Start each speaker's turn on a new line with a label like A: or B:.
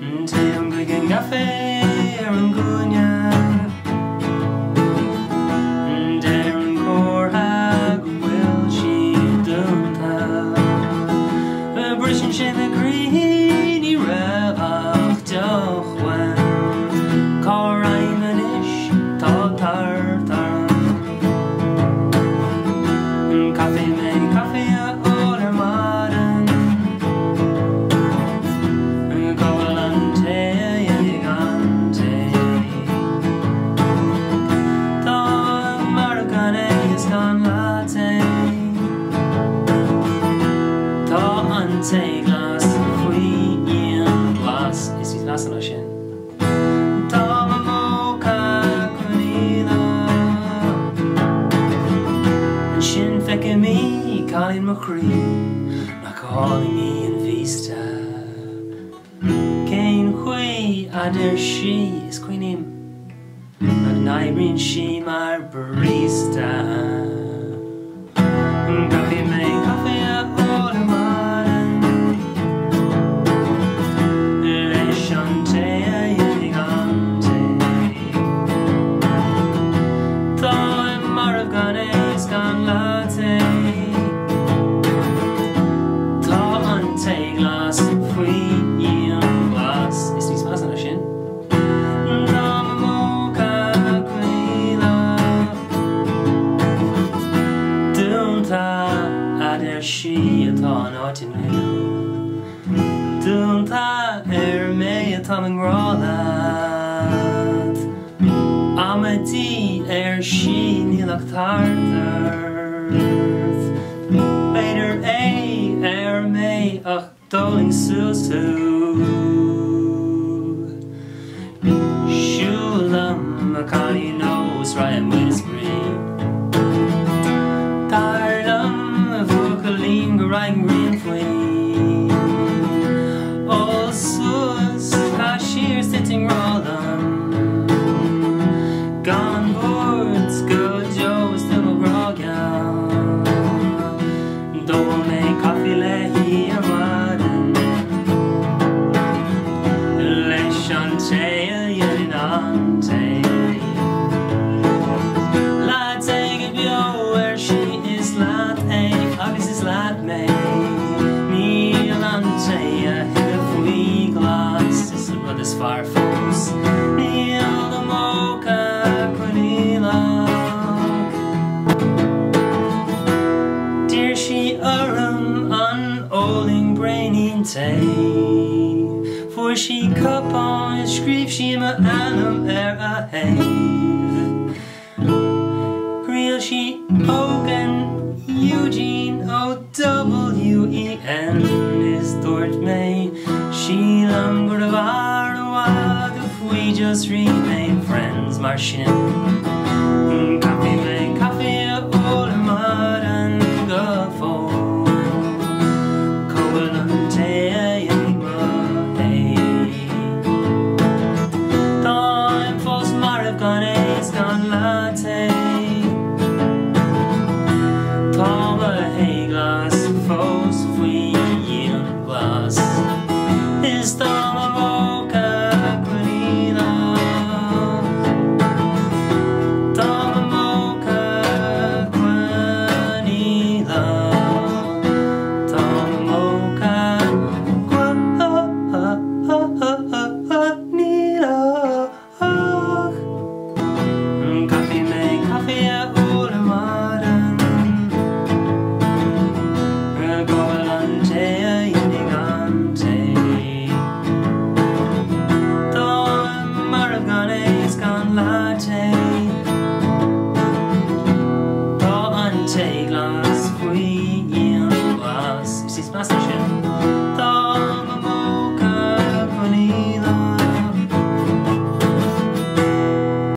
A: Téim chuig an gcaife an gcúinne deir an comhartha go bhfuil siad dúnta Briseann sin a croí ní raibh ach deoch uaim choraim anois tá tart caife me caife a ólar maidin Take glas faoi glas is glas anois sin Táim Mocha Coinníollach an sin feice mí cáilíonn mo chroí na cáilíonn mí an míshásta cén chuig a deir sí is cuinim na n-oibrím sí Briseann caife me caife a ólar latté tá take glas faoi glas is míshásta anois sin Táim Mocha Coinníollach Dúnta a deir sí atá an áitin Dúnta mé atá an grálaat maidin sí nílach tart beidir mé ach dóling Siúl Siúl a anois raibh n-oibrím Táim a bhuachalín go raibh rion faoi ó suas tá siar sitting rálam gone boards go Joe still a groggow don't make coffee lehi a maidin leishante yinante latté give you where she is latté agus is latté nílante a faoi glas is a brother's fire folks níl the Mocha Deir sí uaim an óling brainin Téim for sí cupán scríb sí ma anam aghaidh Rial sí ógan Eugene O-W-E-N is dúirt mé sílam go raibh armhad we just remain friends mar sin caife me caife a ólar maidin go fóg cóil an Téim Táim fós marbh gan latté Táim a glas fós faoi glas is Táim Mocha Take glas faoi glas is míshásta sin